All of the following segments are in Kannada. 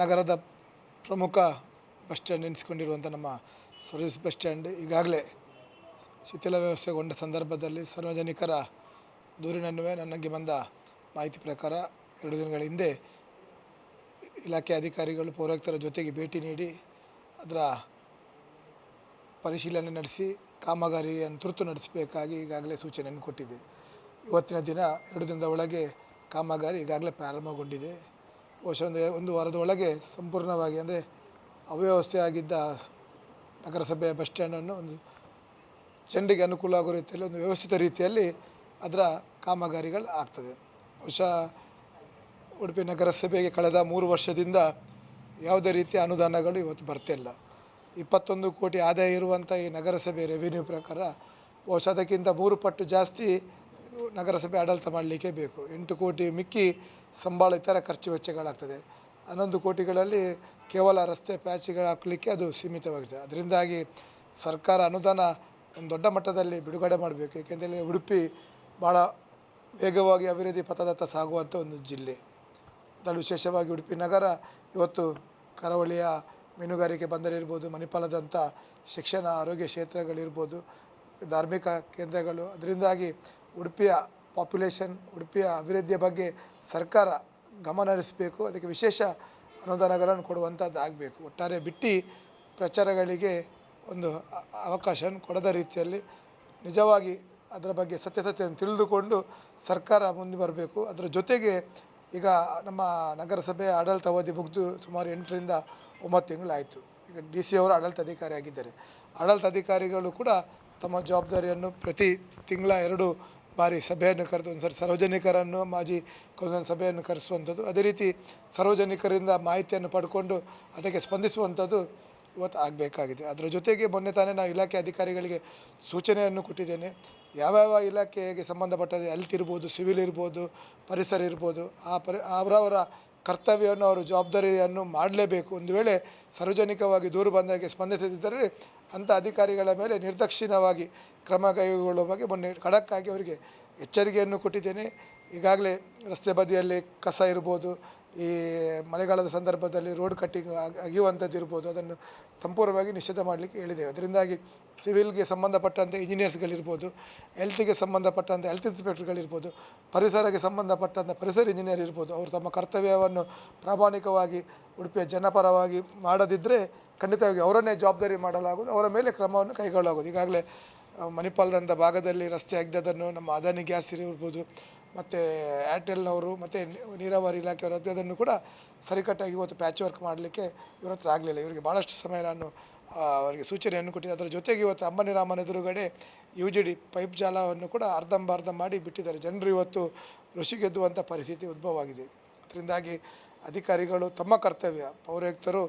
ನಗರದ ಪ್ರಮುಖ ಬಸ್ ಸ್ಟ್ಯಾಂಡ್ ಎನಿಸಿಕೊಂಡಿರುವಂಥ ನಮ್ಮ ಸರ್ವಿಸ್ ಬಸ್ ಸ್ಟ್ಯಾಂಡ್ ಈಗಾಗಲೇ ಶಿಥಿಲ ವ್ಯವಸ್ಥೆಗೊಂಡ ಸಂದರ್ಭದಲ್ಲಿ ಸಾರ್ವಜನಿಕರ ದೂರಿನನ್ವಯ ನನಗೆ ಬಂದ ಮಾಹಿತಿ ಪ್ರಕಾರ 2 ದಿನಗಳ ಹಿಂದೆ ಇಲಾಖೆ ಅಧಿಕಾರಿಗಳು ಪೌರಾಯುಕ್ತರ ಜೊತೆಗೆ ಭೇಟಿ ನೀಡಿ ಅದರ ಪರಿಶೀಲನೆ ನಡೆಸಿ ಕಾಮಗಾರಿಯನ್ನು ತುರ್ತು ನಡೆಸಬೇಕಾಗಿ ಈಗಾಗಲೇ ಸೂಚನೆಯನ್ನು ಕೊಟ್ಟಿದೆ. ಇವತ್ತಿನ ದಿನ 2 ದಿನದ ಒಳಗೆ ಕಾಮಗಾರಿ ಈಗಾಗಲೇ ಪ್ರಾರಂಭಗೊಂಡಿದೆ. ಬಹುಶಃ ಒಂದು ವಾರದ ಒಳಗೆ ಸಂಪೂರ್ಣವಾಗಿ ಅಂದರೆ ಅವ್ಯವಸ್ಥೆ ಆಗಿದ್ದ ನಗರಸಭೆಯ ಬಸ್ ಸ್ಟ್ಯಾಂಡನ್ನು ಒಂದು ಜನರಿಗೆ ಅನುಕೂಲ ಆಗೋ ರೀತಿಯಲ್ಲಿ ಒಂದು ವ್ಯವಸ್ಥಿತ ರೀತಿಯಲ್ಲಿ ಅದರ ಕಾಮಗಾರಿಗಳು ಆಗ್ತದೆ. ಬಹುಶಃ ಉಡುಪಿ ನಗರಸಭೆಗೆ ಕಳೆದ 3 ವರ್ಷದಿಂದ ಯಾವುದೇ ರೀತಿಯ ಅನುದಾನಗಳು ಇವತ್ತು ಬರ್ತಿಲ್ಲ. 21 ಕೋಟಿ ಆದಾಯ ಇರುವಂಥ ಈ ನಗರಸಭೆ ರೆವಿನ್ಯೂ ಪ್ರಕಾರ ಬಹುಶಃ ಅದಕ್ಕಿಂತ 3 ಪಟ್ಟು ಜಾಸ್ತಿ ನಗರಸಭೆ ಆಡಳಿತ ಮಾಡಲಿಕ್ಕೆ ಬೇಕು. 8 ಕೋಟಿ ಮಿಕ್ಕಿ ಸಂಬಳ ಇತರ ಖರ್ಚು ವೆಚ್ಚಗಳಾಗ್ತದೆ. 11 ಕೋಟಿಗಳಲ್ಲಿ ಕೇವಲ ರಸ್ತೆ ಪ್ಯಾಚಿಗಳು ಹಾಕಲಿಕ್ಕೆ ಅದು ಸೀಮಿತವಾಗಿದೆ. ಅದರಿಂದಾಗಿ ಸರ್ಕಾರ ಅನುದಾನ ಒಂದು ದೊಡ್ಡ ಮಟ್ಟದಲ್ಲಿ ಬಿಡುಗಡೆ ಮಾಡಬೇಕು. ಏಕೆಂದರೆ ಉಡುಪಿ ಭಾಳ ವೇಗವಾಗಿ ಅಭಿವೃದ್ಧಿ ಪಥದತ್ತ ಸಾಗುವಂಥ ಒಂದು ಜಿಲ್ಲೆ. ಅದರಲ್ಲೂ ವಿಶೇಷವಾಗಿ ಉಡುಪಿ ನಗರ ಇವತ್ತು ಕರಾವಳಿಯ ಮೀನುಗಾರಿಕೆ ಬಂದರಿರ್ಬೋದು, ಮಣಿಪಾಲದಂಥ ಶಿಕ್ಷಣ ಆರೋಗ್ಯ ಕ್ಷೇತ್ರಗಳಿರ್ಬೋದು, ಧಾರ್ಮಿಕ ಕೇಂದ್ರಗಳು. ಅದರಿಂದಾಗಿ ಉಡುಪಿಯ ಪಾಪ್ಯುಲೇಷನ್, ಉಡುಪಿಯ ಅಭಿವೃದ್ಧಿಯ ಬಗ್ಗೆ ಸರ್ಕಾರ ಗಮನ ಹರಿಸಬೇಕು. ಅದಕ್ಕೆ ವಿಶೇಷ ಅನುದಾನಗಳನ್ನು ಕೊಡುವಂಥದ್ದು ಆಗಬೇಕು. ಒಟ್ಟಾರೆ ಬಿಟ್ಟು ಪ್ರಚಾರಗಳಿಗೆ ಒಂದು ಅವಕಾಶವನ್ನು ಕೊಡದ ರೀತಿಯಲ್ಲಿ ನಿಜವಾಗಿ ಅದರ ಬಗ್ಗೆ ಸತ್ಯಾಸತ್ಯವನ್ನು ತಿಳಿದುಕೊಂಡು ಸರ್ಕಾರ ಮುಂದೆ ಬರಬೇಕು. ಅದರ ಜೊತೆಗೆ ಈಗ ನಮ್ಮ ನಗರಸಭೆಯ ಆಡಳಿತ ಅವಧಿ ಮುಗಿದು ಸುಮಾರು 8 ರಿಂದ 9 ತಿಂಗಳಾಯಿತು. ಈಗ DC ಅವರು ಆಡಳಿತ ಅಧಿಕಾರಿ ಆಗಿದ್ದಾರೆ. ಆಡಳಿತ ಅಧಿಕಾರಿಗಳು ಕೂಡ ತಮ್ಮ ಜವಾಬ್ದಾರಿಯನ್ನು ಪ್ರತಿ ತಿಂಗಳ 2 ಬಾರಿ ಸಭೆಯನ್ನು ಕರೆದು ಒಂದು ಸಾರ್ವಜನಿಕರನ್ನು ಮಾಜಿ ಕೌನ್ಸಿಲ್ ಸಭೆಯನ್ನು ಕರೆಸುವಂಥದ್ದು, ಅದೇ ರೀತಿ ಸಾರ್ವಜನಿಕರಿಂದ ಮಾಹಿತಿಯನ್ನು ಪಡ್ಕೊಂಡು ಅದಕ್ಕೆ ಸ್ಪಂದಿಸುವಂಥದ್ದು ಇವತ್ತು ಆಗಬೇಕಾಗಿದೆ. ಅದರ ಜೊತೆಗೆ ಮೊನ್ನೆ ತಾನೇ ನಾವು ಇಲಾಖೆ ಅಧಿಕಾರಿಗಳಿಗೆ ಸೂಚನೆಯನ್ನು ಕೊಟ್ಟಿದ್ದೇನೆ. ಯಾವ್ಯಾವ ಇಲಾಖೆಗೆ ಸಂಬಂಧಪಟ್ಟದ್ದು ಹೆಲ್ತ್ ಇರ್ಬೋದು, ಸಿವಿಲ್ ಇರ್ಬೋದು, ಪರಿಸರ ಇರ್ಬೋದು, ಅವರವರ ಕರ್ತವ್ಯವನ್ನು ಅವರು ಜವಾಬ್ದಾರಿಯನ್ನು ಮಾಡಲೇಬೇಕು. ಒಂದು ವೇಳೆ ಸಾರ್ವಜನಿಕವಾಗಿ ದೂರು ಬಂದಾಗೆ ಸ್ಪಂದಿಸದಿದ್ದರೆ ಅಂಥ ಅಧಿಕಾರಿಗಳ ಮೇಲೆ ನಿರ್ದಾಕ್ಷಿಣ್ಯವಾಗಿ ಕ್ರಮ ಕೈಗೊಳ್ಳುವ ಬಗ್ಗೆ ಮೊನ್ನೆ ಖಡಕ್ಕಾಗಿ ಅವರಿಗೆ ಎಚ್ಚರಿಕೆಯನ್ನು ಕೊಟ್ಟಿದ್ದೇನೆ. ಈಗಾಗಲೇ ರಸ್ತೆ ಬದಿಯಲ್ಲಿ ಕಸ ಇರ್ಬೋದು, ಈ ಮಳೆಗಾಲದ ಸಂದರ್ಭದಲ್ಲಿ ರೋಡ್ ಕಟ್ಟಿಂಗ್ ಅಗಿಯುವಂಥದ್ದು ಇರ್ಬೋದು, ಅದನ್ನು ಸಂಪೂರ್ಣವಾಗಿ ನಿಷೇಧ ಮಾಡಲಿಕ್ಕೆ ಹೇಳಿದ್ದೇವೆ. ಅದರಿಂದಾಗಿ ಸಿವಿಲ್ಗೆ ಸಂಬಂಧಪಟ್ಟಂಥ ಇಂಜಿನಿಯರ್ಸ್ಗಳಿರ್ಬೋದು, ಹೆಲ್ತಿಗೆ ಸಂಬಂಧಪಟ್ಟಂಥ ಹೆಲ್ತ್ ಇನ್ಸ್ಪೆಕ್ಟರ್ಗಳಿರ್ಬೋದು, ಪರಿಸರಕ್ಕೆ ಸಂಬಂಧಪಟ್ಟಂಥ ಪರಿಸರ ಇಂಜಿನಿಯರ್ ಇರ್ಬೋದು, ಅವರು ತಮ್ಮ ಕರ್ತವ್ಯವನ್ನು ಪ್ರಾಮಾಣಿಕವಾಗಿ ಉಡುಪಿಯ ಜನಪರವಾಗಿ ಮಾಡದಿದ್ದರೆ ಖಂಡಿತವಾಗಿ ಅವರನ್ನೇ ಜವಾಬ್ದಾರಿ ಮಾಡಲಾಗುವುದು, ಅವರ ಮೇಲೆ ಕ್ರಮವನ್ನು ಕೈಗೊಳ್ಳಲಾಗುವುದು. ಈಗಾಗಲೇ ಮಣಿಪಾಲದಂಥ ಭಾಗದಲ್ಲಿ ರಸ್ತೆ ಆಗಿದ್ದದನ್ನು ನಮ್ಮ ಅದಾನಿ ಗ್ಯಾಸ್ ಇರ್ಬೋದು, ಮತ್ತು ಏರ್ಟೆಲ್ನವರು ಮತ್ತು ನೀರಾವರಿ ಇಲಾಖೆಯವರು ಅದನ್ನು ಕೂಡ ಸರಿಕಟ್ಟಾಗಿ ಇವತ್ತು ಪ್ಯಾಚ್ ವರ್ಕ್ ಮಾಡಲಿಕ್ಕೆ ಇವ್ರ ಹತ್ರ ಆಗಲಿಲ್ಲ. ಇವರಿಗೆ ಭಾಳಷ್ಟು ಸಮಯ ನಾನು ಅವರಿಗೆ ಸೂಚನೆಯನ್ನು ಕೊಟ್ಟಿದ್ದೆ. ಅದರ ಜೊತೆಗೆ ಇವತ್ತು ಅಂಬನಿ ರಾಮನ ಎದುರುಗಡೆ UGD ಪೈಪ್ ಜಾಲವನ್ನು ಕೂಡ ಅರ್ಧಂಬರ್ಧ ಮಾಡಿ ಬಿಟ್ಟಿದ್ದಾರೆ. ಜನರು ಇವತ್ತು ಋಷಿಗೆದ್ದುವಂಥ ಪರಿಸ್ಥಿತಿ ಉದ್ಭವವಾಗಿದೆ. ಅದರಿಂದಾಗಿ ಅಧಿಕಾರಿಗಳು ತಮ್ಮ ಕರ್ತವ್ಯ, ಪೌರಾಯುಕ್ತರು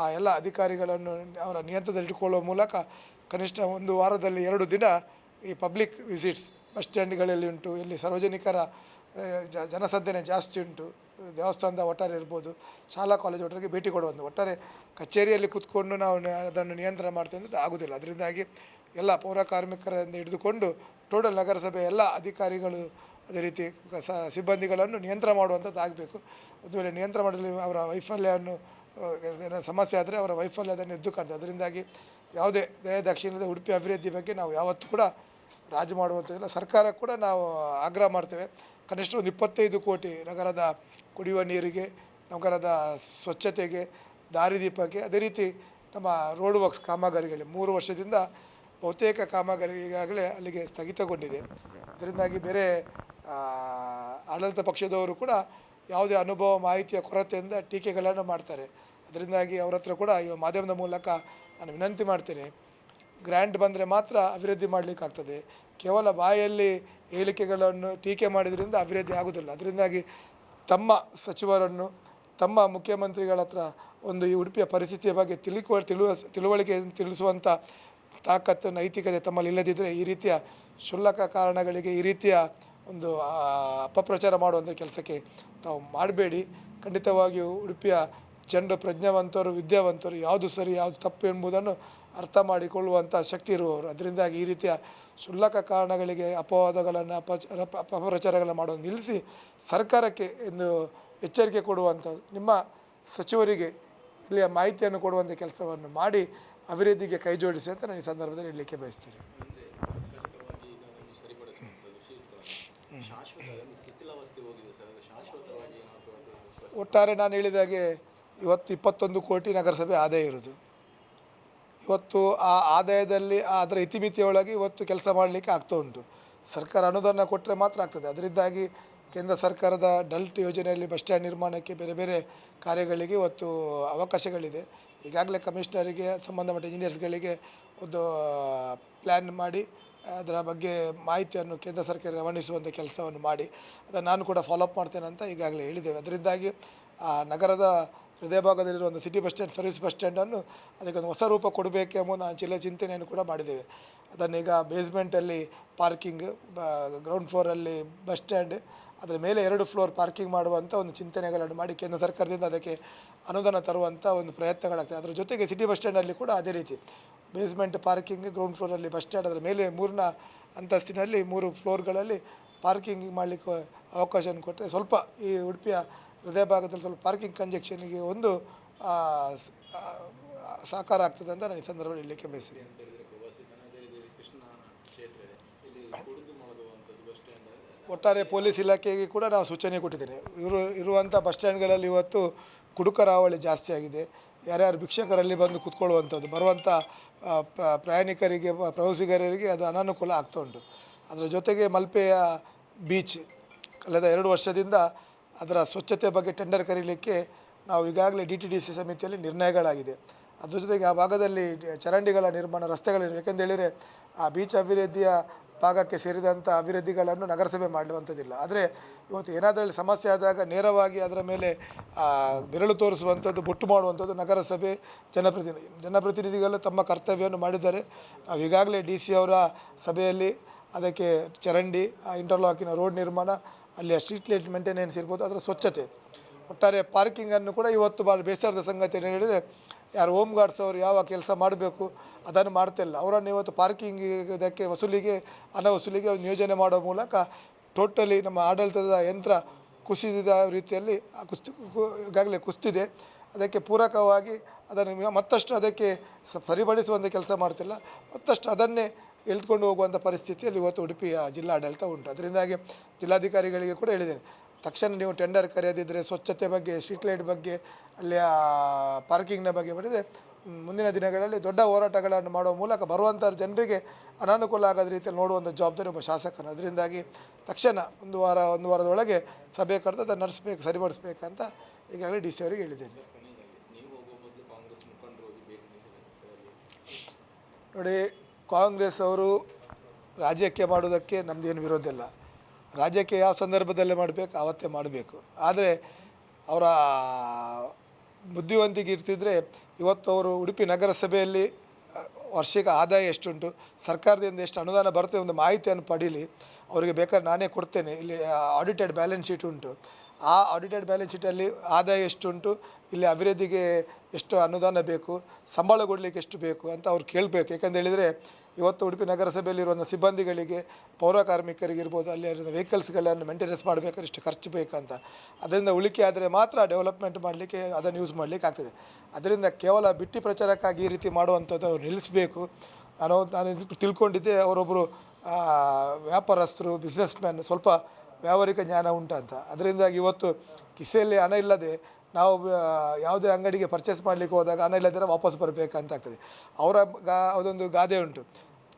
ಆ ಎಲ್ಲ ಅಧಿಕಾರಿಗಳನ್ನು ಅವರ ನಿಯಂತ್ರಣದಲ್ಲಿ ಇಟ್ಕೊಳ್ಳುವ ಮೂಲಕ ಕನಿಷ್ಠ ಒಂದು ವಾರದಲ್ಲಿ 2 ದಿನ ಈ ಪಬ್ಲಿಕ್ ವಿಸಿಟ್ಸ್ ಬಸ್ ಸ್ಟ್ಯಾಂಡ್ಗಳಲ್ಲಿ ಉಂಟು, ಇಲ್ಲಿ ಸಾರ್ವಜನಿಕರ ಜನಸಂದಣಿ ಜಾಸ್ತಿ ಉಂಟು, ದೇವಸ್ಥಾನದ ಒಟ್ಟಾರೆ ಇರ್ಬೋದು, ಶಾಲಾ ಕಾಲೇಜು ಒಟ್ಟಾರೆ ಭೇಟಿ ಕೊಡುವಂಥ ಒಟ್ಟಾರೆ ಕಚೇರಿಯಲ್ಲಿ ಕೂತ್ಕೊಂಡು ನಾವು ಅದನ್ನು ನಿಯಂತ್ರಣ ಮಾಡ್ತೇವೆ ಅಂತ ಆಗೋದಿಲ್ಲ. ಅದರಿಂದಾಗಿ ಎಲ್ಲ ಪೌರ ಕಾರ್ಮಿಕರಿಂದ ಹಿಡಿದುಕೊಂಡು ಟೋಟಲ್ ನಗರಸಭೆ ಎಲ್ಲ ಅಧಿಕಾರಿಗಳು ಅದೇ ರೀತಿ ಸಿಬ್ಬಂದಿಗಳನ್ನು ನಿಯಂತ್ರಣ ಮಾಡುವಂಥದ್ದು ಆಗಬೇಕು. ಒಂದು ವೇಳೆ ನಿಯಂತ್ರಣ ಮಾಡಲು ಅವರ ವೈಫಲ್ಯವನ್ನು ಸಮಸ್ಯೆ ಆದರೆ ಅವರ ವೈಫಲ್ಯದನ್ನು ಎದ್ದು ಕಾಣ್ತದೆ. ಅದರಿಂದಾಗಿ ಯಾವುದೇ ದಕ್ಷಿಣದ ಉಡುಪಿ ಅಭಿವೃದ್ಧಿ ಬಗ್ಗೆ ನಾವು ಯಾವತ್ತೂ ಕೂಡ ರಾಜಿ ಮಾಡುವಂಥದ್ದಿಲ್ಲ. ಸರ್ಕಾರ ಕೂಡ ನಾವು ಆಗ್ರಹ ಮಾಡ್ತೇವೆ, ಕನಿಷ್ಠ ಒಂದು 25 ಕೋಟಿ ನಗರದ ಕುಡಿಯುವ ನೀರಿಗೆ, ನಗರದ ಸ್ವಚ್ಛತೆಗೆ, ದಾರಿದೀಪಕ್ಕೆ, ಅದೇ ರೀತಿ ನಮ್ಮ ರೋಡ್ ವರ್ಕ್ಸ್ ಕಾಮಗಾರಿಗಳಿಗೆ 3 ವರ್ಷದಿಂದ ಬಹುತೇಕ ಕಾಮಗಾರಿ ಈಗಾಗಲೇ ಅಲ್ಲಿಗೆ ಸ್ಥಗಿತಗೊಂಡಿದೆ. ಅದರಿಂದಾಗಿ ಬೇರೆ ಆಡಳಿತ ಪಕ್ಷದವರು ಕೂಡ ಯಾವುದೇ ಅನುಭವ ಮಾಹಿತಿಯ ಕೊರತೆಯಿಂದ ಟೀಕೆಗಳನ್ನು ಮಾಡ್ತಾರೆ. ಅದರಿಂದಾಗಿ ಅವರ ಹತ್ರ ಕೂಡ ಈ ಮಾಧ್ಯಮದ ಮೂಲಕ ನಾನು ವಿನಂತಿ ಮಾಡ್ತೇನೆ, ಗ್ರ್ಯಾಂಟ್ ಬಂದರೆ ಮಾತ್ರ ಅಭಿವೃದ್ಧಿ ಮಾಡಲಿಕ್ಕಾಗ್ತದೆ. ಕೇವಲ ಬಾಯಲ್ಲಿ ಹೇಳಿಕೆಗಳನ್ನು ಟೀಕೆ ಮಾಡಿದ್ರಿಂದ ಅಭಿವೃದ್ಧಿ ಆಗೋದಿಲ್ಲ. ಅದರಿಂದಾಗಿ ತಮ್ಮ ಸಚಿವರನ್ನು, ತಮ್ಮ ಮುಖ್ಯಮಂತ್ರಿಗಳ ಹತ್ರ ಒಂದು ಈ ಉಡುಪಿಯ ಪರಿಸ್ಥಿತಿಯ ಬಗ್ಗೆ ತಿಳುವಳಿಕೆ ತಿಳಿಸುವಂಥ ತಾಕತ್ತು, ನೈತಿಕತೆ ತಮ್ಮಲ್ಲಿ ಇಲ್ಲದಿದ್ದರೆ ಈ ರೀತಿಯ ಕ್ಷುಲ್ಲಕ ಕಾರಣಗಳಿಗೆ ಈ ರೀತಿಯ ಒಂದು ಅಪಪ್ರಚಾರ ಮಾಡುವಂಥ ಕೆಲಸಕ್ಕೆ ತಾವು ಮಾಡಬೇಡಿ. ಖಂಡಿತವಾಗಿಯೂ ಉಡುಪಿಯ ಜನರು ಪ್ರಜ್ಞಾವಂತರು, ವಿದ್ಯಾವಂತರು, ಯಾವುದು ಸರಿ ಯಾವುದು ತಪ್ಪು ಎಂಬುದನ್ನು ಅರ್ಥ ಮಾಡಿಕೊಳ್ಳುವಂಥ ಶಕ್ತಿ ಇರುವವರು. ಅದರಿಂದಾಗಿ ಈ ರೀತಿಯ ಕ್ಷುಲ್ಲಕ ಕಾರಣಗಳಿಗೆ ಅಪವಾದಗಳನ್ನು ಅಪಪ್ರಚಾರಗಳನ್ನು ಮಾಡೋದು ನಿಲ್ಲಿಸಿ ಸರ್ಕಾರಕ್ಕೆ ಒಂದು ಎಚ್ಚರಿಕೆ ಕೊಡುವಂಥ ನಿಮ್ಮ ಸಚಿವರಿಗೆ ಇಲ್ಲಿಯ ಮಾಹಿತಿಯನ್ನು ಕೊಡುವಂಥ ಕೆಲಸವನ್ನು ಮಾಡಿ ಅಭಿವೃದ್ಧಿಗೆ ಕೈ ಜೋಡಿಸಿ ಅಂತ ನಾನು ಈ ಸಂದರ್ಭದಲ್ಲಿ ಹೇಳಲಿಕ್ಕೆ ಬಯಸ್ತೀನಿ. ಒಟ್ಟಾರೆ ನಾನು ಹೇಳಿದಾಗೆ ಇವತ್ತು 21 ಕೋಟಿ ನಗರಸಭೆ ಆದಾಯ ಇರೋದು. ಇವತ್ತು ಆ ಆದಾಯದಲ್ಲಿ ಅದರ ಇತಿಮಿತಿಯೊಳಗೆ ಇವತ್ತು ಕೆಲಸ ಮಾಡಲಿಕ್ಕೆ ಆಗ್ತಾ ಉಂಟು. ಸರ್ಕಾರ ಅನುದಾನ ಕೊಟ್ಟರೆ ಮಾತ್ರ ಆಗ್ತದೆ. ಅದರಿಂದಾಗಿ ಕೇಂದ್ರ ಸರ್ಕಾರದ ಡಲ್ಟ್ ಯೋಜನೆಯಲ್ಲಿ ಬಸ್ ಸ್ಟ್ಯಾಂಡ್ ನಿರ್ಮಾಣಕ್ಕೆ ಬೇರೆ ಬೇರೆ ಕಾರ್ಯಗಳಿಗೆ ಇವತ್ತು ಅವಕಾಶಗಳಿದೆ. ಈಗಾಗಲೇ ಕಮಿಷನರಿಗೆ ಸಂಬಂಧಪಟ್ಟ ಇಂಜಿನಿಯರ್ಸ್ಗಳಿಗೆ ಒಂದು ಪ್ಲ್ಯಾನ್ ಮಾಡಿ ಅದರ ಬಗ್ಗೆ ಮಾಹಿತಿಯನ್ನು ಕೇಂದ್ರ ಸರ್ಕಾರ ರವಾನಿಸುವಂಥ ಕೆಲಸವನ್ನು ಮಾಡಿ ಅದನ್ನು ನಾನು ಕೂಡ ಫಾಲೋಅಪ್ ಮಾಡ್ತೇನೆ ಅಂತ ಈಗಾಗಲೇ ಹೇಳಿದ್ದೇವೆ. ಅದರಿಂದಾಗಿ ಆ ನಗರದ ಹೃದಯ ಭಾಗದಲ್ಲಿರುವ ಒಂದು city bus stand, service bus ಸ್ಟ್ಯಾಂಡನ್ನು ಅದಕ್ಕೊಂದು ಹೊಸ ರೂಪ ಕೊಡಬೇಕೆ ಎಂಬ ಒಂದು ಚಿಂತನೆಯನ್ನು ಕೂಡ ಮಾಡಿದ್ದೇವೆ. ಅದನ್ನೀಗ ಬೇಸ್ಮೆಂಟಲ್ಲಿ ಪಾರ್ಕಿಂಗ್, ಗ್ರೌಂಡ್ ಫ್ಲೋರಲ್ಲಿ ಬಸ್ ಸ್ಟ್ಯಾಂಡ್, ಅದರ ಮೇಲೆ 2 ಫ್ಲೋರ್ ಪಾರ್ಕಿಂಗ್ ಮಾಡುವಂಥ ಒಂದು ಚಿಂತನೆಗಳನ್ನು ಮಾಡಿ ಕೇಂದ್ರ ಸರ್ಕಾರದಿಂದ ಅದಕ್ಕೆ ಅನುದಾನ ತರುವಂಥ ಒಂದು ಪ್ರಯತ್ನಗಳಾಗ್ತದೆ. ಅದರ ಜೊತೆಗೆ ಸಿಟಿ ಬಸ್ ಸ್ಟ್ಯಾಂಡಲ್ಲಿ ಕೂಡ ಅದೇ ರೀತಿ ಬೇಸ್ಮೆಂಟ್ ಪಾರ್ಕಿಂಗ್, ಗ್ರೌಂಡ್ ಫ್ಲೋರಲ್ಲಿ ಬಸ್ ಸ್ಟ್ಯಾಂಡ್, ಅದರ ಮೇಲೆ 3ನೇ ಅಂತಸ್ತಿನಲ್ಲಿ 3 ಫ್ಲೋರ್ಗಳಲ್ಲಿ ಪಾರ್ಕಿಂಗ್ ಮಾಡಲಿಕ್ಕೆ ಅವಕಾಶವನ್ನು ಕೊಟ್ಟರೆ ಸ್ವಲ್ಪ ಈ ಉಡುಪಿಯ ಹೃದಯ ಭಾಗದಲ್ಲಿ ಸ್ವಲ್ಪ ಪಾರ್ಕಿಂಗ್ ಕಂಜೆಕ್ಷನ್ಗೆ ಒಂದು ಸಹಕಾರ ಆಗ್ತದೆ ಅಂತ ನಾನು ಈ ಸಂದರ್ಭದಲ್ಲಿ ಹೇಳಲಿಕ್ಕೆ ಬಯಸ್ತೀನಿ. ಒಟ್ಟಾರೆ ಪೊಲೀಸ್ ಇಲಾಖೆಗೆ ಕೂಡ ನಾವು ಸೂಚನೆ ಕೊಟ್ಟಿದ್ದೇನೆ. ಇರುವಂಥ ಬಸ್ ಸ್ಟ್ಯಾಂಡ್ಗಳಲ್ಲಿ ಇವತ್ತು ಕುಡುಕರ ಹಾವಳಿ ಜಾಸ್ತಿ ಆಗಿದೆ. ಯಾರ್ಯಾರು ಭಿಕ್ಷಕರಲ್ಲಿ ಬಂದು ಕೂತ್ಕೊಳ್ಳುವಂಥದ್ದು, ಬರುವಂಥ ಪ್ರಯಾಣಿಕರಿಗೆ, ಪ್ರವಾಸಿಗರಿಗೆ ಅದು ಅನಾನುಕೂಲ ಆಗ್ತಾ ಉಂಟು. ಅದರ ಜೊತೆಗೆ ಮಲ್ಪೆಯ ಬೀಚ್ ಕಳೆದ 2 ವರ್ಷದಿಂದ ಅದರ ಸ್ವಚ್ಛತೆ ಬಗ್ಗೆ ಟೆಂಡರ್ ಕರೀಲಿಕ್ಕೆ ನಾವು ಈಗಾಗಲೇ DTDC ಸಮಿತಿಯಲ್ಲಿ ನಿರ್ಣಯಗಳಾಗಿದೆ. ಅದರ ಜೊತೆಗೆ ಆ ಭಾಗದಲ್ಲಿ ಚರಂಡಿಗಳ ನಿರ್ಮಾಣ, ರಸ್ತೆಗಳ, ಏಕೆಂದೇಳಿದರೆ ಆ ಬೀಚ್ ಅಭಿವೃದ್ಧಿಯ ಭಾಗಕ್ಕೆ ಸೇರಿದಂಥ ಅಭಿವೃದ್ಧಿಗಳನ್ನು ನಗರಸಭೆ ಮಾಡುವಂಥದ್ದಿಲ್ಲ. ಆದರೆ ಇವತ್ತು ಏನಾದರಲ್ಲಿ ಸಮಸ್ಯೆ ಆದಾಗ ನೇರವಾಗಿ ಅದರ ಮೇಲೆ ಬೆರಳು ತೋರಿಸುವಂಥದ್ದು, ಬೊಟ್ಟು ಮಾಡುವಂಥದ್ದು ನಗರಸಭೆ ಜನಪ್ರತಿನಿಧಿಗಳು ತಮ್ಮ ಕರ್ತವ್ಯವನ್ನು ಮಾಡಿದ್ದಾರೆ. ನಾವು ಈಗಾಗಲೇ DC ಅವರ ಸಭೆಯಲ್ಲಿ ಅದಕ್ಕೆ ಚರಂಡಿ, ಇಂಟರ್ಲಾಕಿನ ರೋಡ್ ನಿರ್ಮಾಣ, ಅಲ್ಲಿಯ ಸ್ಟ್ರೀಟ್ ಲೈಟ್ ಮೇಂಟೆನೆನ್ಸ್ ಇರ್ಬೋದು, ಅದರ ಸ್ವಚ್ಛತೆ, ಒಟ್ಟಾರೆ ಪಾರ್ಕಿಂಗನ್ನು ಕೂಡ ಇವತ್ತು ಭಾಳ ಬೇಸರದ ಸಂಗತಿ ಏನು ಹೇಳಿದರೆ, ಯಾರು ಹೋಮ್ ಗಾರ್ಡ್ಸ್ ಅವರು ಯಾವ ಕೆಲಸ ಮಾಡಬೇಕು ಅದನ್ನು ಮಾಡ್ತಿಲ್ಲ. ಅವರನ್ನು ಇವತ್ತು ಪಾರ್ಕಿಂಗ್ ಇದಕ್ಕೆ ಹಣ ವಸೂಲಿಗೆ ಒಂದು ಯೋಜನೆ ಮಾಡೋ ಮೂಲಕ ಟೋಟಲಿ ನಮ್ಮ ಆಡಳಿತದ ಯಂತ್ರ ಕುಸಿದ ರೀತಿಯಲ್ಲಿ ಈಗಾಗಲೇ ಕುಸಿದಿದೆ. ಅದಕ್ಕೆ ಪೂರಕವಾಗಿ ಅದನ್ನು ಮತ್ತಷ್ಟು ಅದಕ್ಕೆ ಸರಿಪಡಿಸುವಂಥ ಕೆಲಸ ಮಾಡ್ತಿಲ್ಲ, ಮತ್ತಷ್ಟು ಅದನ್ನೇ ಎಳೆದುಕೊಂಡು ಹೋಗುವಂಥ ಪರಿಸ್ಥಿತಿಯಲ್ಲಿ ಇವತ್ತು ಉಡುಪಿಯ ಜಿಲ್ಲಾಡಳಿತ ಉಂಟು. ಅದರಿಂದಾಗಿ ಜಿಲ್ಲಾಧಿಕಾರಿಗಳಿಗೆ ಕೂಡ ಹೇಳಿದ್ದೇನೆ, ತಕ್ಷಣ ನೀವು ಟೆಂಡರ್ ಕರೆಯದಿದ್ದರೆ ಸ್ವಚ್ಛತೆ ಬಗ್ಗೆ, ಸ್ಟ್ರೀಟ್ ಲೈಟ್ ಬಗ್ಗೆ, ಅಲ್ಲಿಯ ಪಾರ್ಕಿಂಗ್ನ ಬಗ್ಗೆ ಮಾಡಿದರೆ ಮುಂದಿನ ದಿನಗಳಲ್ಲಿ ದೊಡ್ಡ ಹೋರಾಟಗಳನ್ನು ಮಾಡುವ ಮೂಲಕ ಬರುವಂಥ ಜನರಿಗೆ ಅನಾನುಕೂಲ ಆಗೋದ ರೀತಿಯಲ್ಲಿ ನೋಡುವಂಥ ಜವಾಬ್ದಾರಿ ಒಬ್ಬ ಶಾಸಕನು. ಅದರಿಂದಾಗಿ ತಕ್ಷಣ ಒಂದು ವಾರದೊಳಗೆ ಸಭೆ ಕರೆದು ಅದನ್ನು ಸರಿಪಡಿಸಬೇಕಂತ ಈಗಾಗಲೇ DC ಅವರಿಗೆ ಹೇಳಿದ್ದೇನೆ. ನೋಡಿ, ಕಾಂಗ್ರೆಸ್ ಅವರು ರಾಜ್ಯಕ್ಕೆ ಮಾಡೋದಕ್ಕೆ ನಮ್ಮದೇನು ವಿರೋಧ ಇಲ್ಲ. ರಾಜ್ಯಕ್ಕೆ ಯಾವ ಸಂದರ್ಭದಲ್ಲೇ ಮಾಡಬೇಕು ಆವತ್ತೇ ಮಾಡಬೇಕು. ಆದರೆ ಅವರ ಬುದ್ಧಿವಂತಿಕೆ ಇರ್ತಿದ್ರೆ ಇವತ್ತು ಅವರು ಉಡುಪಿ ನಗರಸಭೆಯಲ್ಲಿ ವಾರ್ಷಿಕ ಆದಾಯ ಎಷ್ಟುಂಟು, ಸರ್ಕಾರದಿಂದ ಎಷ್ಟು ಅನುದಾನ ಬರ್ತದೆ ಒಂದು ಮಾಹಿತಿಯನ್ನು ಪಡೀಲಿ. ಅವರಿಗೆ ಬೇಕಾದ್ರೆ ನಾನೇ ಕೊಡ್ತೇನೆ. ಇಲ್ಲಿ ಆಡಿಟೆಡ್ ಬ್ಯಾಲೆನ್ಸ್ ಶೀಟ್ ಉಂಟು. ಆ ಆಡಿಟೆಡ್ ಬ್ಯಾಲೆನ್ಸ್ ಶೀಟಲ್ಲಿ ಆದಾಯ ಎಷ್ಟುಂಟು, ಇಲ್ಲಿ ಅಭಿವೃದ್ಧಿಗೆ ಎಷ್ಟು ಅನುದಾನ ಬೇಕು, ಸಂಬಳ ಕೊಡಲಿಕ್ಕೆ ಎಷ್ಟು ಬೇಕು ಅಂತ ಅವ್ರು ಕೇಳಬೇಕು. ಯಾಕಂತ ಹೇಳಿದರೆ ಇವತ್ತು ಉಡುಪಿ ನಗರಸಭೆಯಲ್ಲಿರುವಂಥ ಸಿಬ್ಬಂದಿಗಳಿಗೆ, ಪೌರ ಕಾರ್ಮಿಕರಿಗಿರ್ಬೋದು, ಅಲ್ಲಿರುವ ವೆಹಿಕಲ್ಸ್ಗಳನ್ನು ಮೇಂಟೆನೆನ್ಸ್ ಮಾಡಬೇಕಾದ್ರೆ ಇಷ್ಟು ಖರ್ಚು ಬೇಕಂತ. ಅದರಿಂದ ಉಳಿಕೆ ಆದರೆ ಮಾತ್ರ ಡೆವಲಪ್ಮೆಂಟ್ ಮಾಡಲಿಕ್ಕೆ ಅದನ್ನು ಯೂಸ್ ಮಾಡಲಿಕ್ಕೆ ಆಗ್ತದೆ. ಅದರಿಂದ ಕೇವಲ ಬಿಟ್ಟಿ ಪ್ರಚಾರಕ್ಕಾಗಿ ಈ ರೀತಿ ಮಾಡುವಂಥದ್ದು ಅವ್ರು ನಿಲ್ಲಿಸಬೇಕು. ನಾನು ತಿಳ್ಕೊಂಡಿದ್ದೆ ಅವರೊಬ್ಬರು ವ್ಯಾಪಾರಸ್ಥರು, ಬಿಸ್ನೆಸ್ ಮ್ಯಾನ್, ಸ್ವಲ್ಪ ವ್ಯಾವಹಾರಿಕ ಜ್ಞಾನ ಉಂಟಂತ. ಅದರಿಂದಾಗಿ ಇವತ್ತು ಕಿಸೆಯಲ್ಲಿ ಹಣ ಇಲ್ಲದೆ ನಾವು ಯಾವುದೇ ಅಂಗಡಿಗೆ ಪರ್ಚೇಸ್ ಮಾಡಲಿಕ್ಕೆ ಹೋದಾಗ ಹಣ ಇಲ್ಲದಿದ್ದರೆ ವಾಪಸ್ ಬರಬೇಕಂತ ಆಗ್ತದೆ. ಅದೊಂದು ಗಾದೆ ಉಂಟು,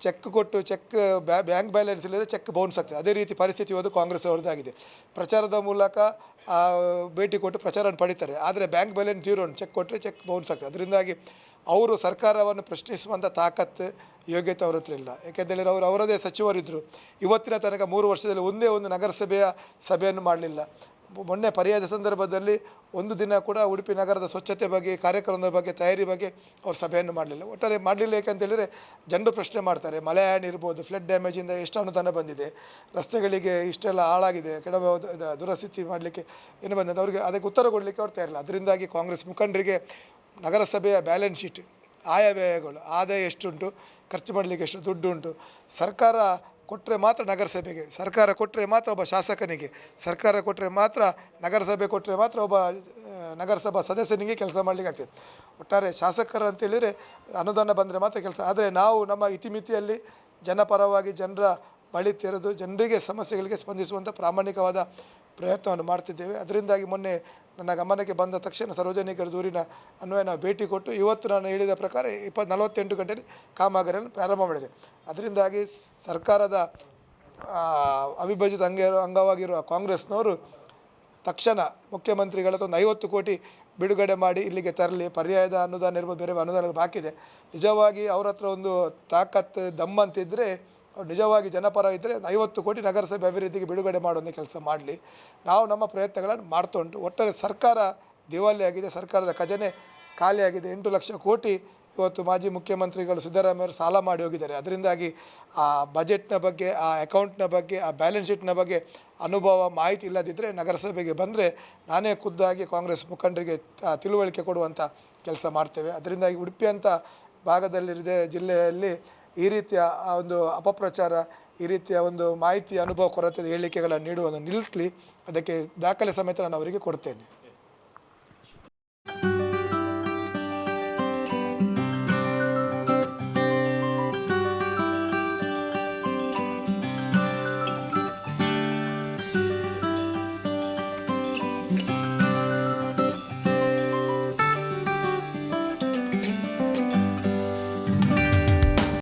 ಚೆಕ್ ಕೊಟ್ಟು ಬ್ಯಾಂಕ್ ಬ್ಯಾಲೆನ್ಸ್ ಇಲ್ಲದೆ ಚೆಕ್ ಬೌನ್ಸ್ ಆಗ್ತದೆ. ಅದೇ ರೀತಿ ಪರಿಸ್ಥಿತಿ ಇವತ್ತು ಕಾಂಗ್ರೆಸ್ ಅವ್ರದ್ದಾಗಿದೆ. ಪ್ರಚಾರದ ಮೂಲಕ ಭೇಟಿ ಕೊಟ್ಟು ಪ್ರಚಾರವನ್ನು ಪಡಿತಾರೆ, ಆದರೆ ಬ್ಯಾಂಕ್ ಬ್ಯಾಲೆನ್ಸ್ ಜೀರೋ, ಚೆಕ್ ಕೊಟ್ಟರೆ ಚೆಕ್ ಬೌನ್ಸ್ ಆಗ್ತದೆ. ಅದರಿಂದಾಗಿ ಅವರು ಸರ್ಕಾರವನ್ನು ಪ್ರಶ್ನಿಸುವಂಥ ತಾಕತ್ತು, ಯೋಗ್ಯತೆ ಅವ್ರ ಹತ್ರ ಇಲ್ಲ. ಯಾಕೆಂತೇಳಿದ್ರೆ ಅವರದೇ ಸಚಿವರಿದ್ದರು. ಇವತ್ತಿನ ತನಕ 3 ವರ್ಷದಲ್ಲಿ ಒಂದೇ ಒಂದು ನಗರಸಭೆಯ ಸಭೆಯನ್ನು ಮಾಡಲಿಲ್ಲ. ಮೊನ್ನೆ ಪರ್ಯಾಯದ ಸಂದರ್ಭದಲ್ಲಿ ಒಂದು ದಿನ ಕೂಡ ಉಡುಪಿ ನಗರದ ಸ್ವಚ್ಛತೆ ಬಗ್ಗೆ, ಕಾರ್ಯಕ್ರಮದ ಬಗ್ಗೆ, ತಯಾರಿ ಬಗ್ಗೆ ಅವ್ರು ಸಭೆಯನ್ನು ಮಾಡಲಿಲ್ಲ. ಒಟ್ಟಾರೆ ಮಾಡಲಿಲ್ಲ. ಯಾಕೆಂತೇಳಿದರೆ ಜನರು ಪ್ರಶ್ನೆ ಮಾಡ್ತಾರೆ, ಮಳೆ ಹಾನಿ ಇರ್ಬೋದು, ಫ್ಲಡ್ ಡ್ಯಾಮೇಜಿಂದ ಎಷ್ಟು ಅನುದಾನ ಬಂದಿದೆ, ರಸ್ತೆಗಳಿಗೆ ಇಷ್ಟೆಲ್ಲ ಹಾಳಾಗಿದೆ, ದುರಸ್ಥಿತಿ ಮಾಡಲಿಕ್ಕೆ ಏನು ಬಂದಿದೆ, ಅವರಿಗೆ ಅದಕ್ಕೆ ಉತ್ತರ ಕೊಡಲಿಕ್ಕೆ ಅವ್ರು ತಯಾರಿಲ್ಲ. ಅದರಿಂದಾಗಿ ಕಾಂಗ್ರೆಸ್ ಮುಖಂಡರಿಗೆ ನಗರಸಭೆಯ ಬ್ಯಾಲೆನ್ಸ್ ಶೀಟ್, ವ್ಯಯಗಳು, ಆದಾಯ ಎಷ್ಟುಂಟು, ಖರ್ಚು ಮಾಡಲಿಕ್ಕೆ ಎಷ್ಟು ದುಡ್ಡು ಉಂಟು, ಸರ್ಕಾರ ಕೊಟ್ಟರೆ ಮಾತ್ರ ನಗರಸಭೆಗೆ, ಸರ್ಕಾರ ಕೊಟ್ಟರೆ ಮಾತ್ರ ಒಬ್ಬ ಶಾಸಕನಿಗೆ, ಸರ್ಕಾರ ಕೊಟ್ಟರೆ ಮಾತ್ರ ನಗರಸಭೆ ಕೊಟ್ಟರೆ ಮಾತ್ರ ಒಬ್ಬ ನಗರಸಭಾ ಸದಸ್ಯನಿಗೆ ಕೆಲಸ ಮಾಡಲಿಕ್ಕೆ ಆಗ್ತದೆ. ಒಟ್ಟಾರೆ ಶಾಸಕರು ಅಂತೇಳಿದರೆ ಅನುದಾನ ಬಂದರೆ ಮಾತ್ರ ಕೆಲಸ. ಆದರೆ ನಾವು ನಮ್ಮ ಇತಿಮಿತಿಯಲ್ಲಿ ಜನಪರವಾಗಿ ಜನರ ಬಳಿ ತೆರೆದು ಜನರಿಗೆ ಸಮಸ್ಯೆಗಳಿಗೆ ಸ್ಪಂದಿಸುವಂಥ ಪ್ರಾಮಾಣಿಕವಾದ ಪ್ರಯತ್ನವನ್ನು ಮಾಡ್ತಿದ್ದೇವೆ. ಅದರಿಂದಾಗಿ ಮೊನ್ನೆ ನನ್ನ ಗಮನಕ್ಕೆ ಬಂದ ತಕ್ಷಣ ಸಾರ್ವಜನಿಕರ ದೂರಿನ ಅನ್ವಯ ನಾವು ಭೇಟಿ ಕೊಟ್ಟು ಇವತ್ತು ನಾನು ಹೇಳಿದ ಪ್ರಕಾರ 48 ಗಂಟೆಯಲ್ಲಿ ಕಾಮಗಾರಿಯನ್ನು ಪ್ರಾರಂಭ ಮಾಡಿದೆ. ಅದರಿಂದಾಗಿ ಸರ್ಕಾರದ ಅವಿಭಜಿತ ಅಂಗವಾಗಿರುವ ಕಾಂಗ್ರೆಸ್ನವರು ತಕ್ಷಣ ಮುಖ್ಯಮಂತ್ರಿಗಳ ಹತ್ರ ಒಂದು 50 ಕೋಟಿ ಬಿಡುಗಡೆ ಮಾಡಿ ಇಲ್ಲಿಗೆ ತರಲಿ. ಪರ್ಯಾಯದ ಅನುದಾನ ಇರ್ಬೋದು, ಬೇರೆ ಅನುದಾನ ಬಾಕಿ ಇದೆ. ನಿಜವಾಗಿ ಅವ್ರ ಹತ್ರ ಒಂದು ತಾಕತ್ತು ದಮ್ಮಂತಿದ್ದರೆ ಅವ್ರು ನಿಜವಾಗಿ ಜನಪರ ಇದ್ದರೆ 50 ಕೋಟಿ ನಗರಸಭೆ ಅಭಿವೃದ್ಧಿಗೆ ಬಿಡುಗಡೆ ಮಾಡುವಂಥ ಕೆಲಸ ಮಾಡಲಿ. ನಾವು ನಮ್ಮ ಪ್ರಯತ್ನಗಳನ್ನು ಮಾಡ್ತಾ ಉಂಟು. ಒಟ್ಟಾರೆ ಸರ್ಕಾರ ದಿವಾಳಿಯಾಗಿದೆ, ಸರ್ಕಾರದ ಖಜಾನೆ ಖಾಲಿಯಾಗಿದೆ. 8 ಲಕ್ಷ ಕೋಟಿ ಇವತ್ತು ಮಾಜಿ ಮುಖ್ಯಮಂತ್ರಿಗಳು ಸಿದ್ದರಾಮಯ್ಯವರು ಸಾಲ ಮಾಡಿ ಹೋಗಿದ್ದಾರೆ. ಅದರಿಂದಾಗಿ ಆ ಬಜೆಟ್ನ ಬಗ್ಗೆ, ಆ ಅಕೌಂಟ್ನ ಬಗ್ಗೆ, ಆ ಬ್ಯಾಲೆನ್ಸ್ ಶೀಟ್ನ ಬಗ್ಗೆ ಅನುಭವ ಮಾಹಿತಿ ಇಲ್ಲದಿದ್ದರೆ ನಗರಸಭೆಗೆ ಬಂದರೆ ನಾನೇ ಖುದ್ದಾಗಿ ಕಾಂಗ್ರೆಸ್ ಮುಖಂಡರಿಗೆ ತಿಳುವಳಿಕೆ ಕೊಡುವಂಥ ಕೆಲಸ ಮಾಡ್ತೇವೆ. ಅದರಿಂದಾಗಿ ಉಡುಪಿ ಅಂತ ಭಾಗದಲ್ಲಿರದೆ ಜಿಲ್ಲೆಯಲ್ಲಿ ಈ ರೀತಿಯ ಒಂದು ಅಪಪ್ರಚಾರ, ಈ ರೀತಿಯ ಒಂದು ಮಾಹಿತಿ ಅನುಭವ ಕೊರತೆ ಹೇಳಿಕೆಗಳನ್ನು ನೀಡುವುದನ್ನು ನಿಲ್ಲಿಸಲಿ. ಅದಕ್ಕೆ ದಾಖಲೆ ಸಮೇತ ನಾನು ಅವರಿಗೆ ಕೊಡ್ತೇನೆ.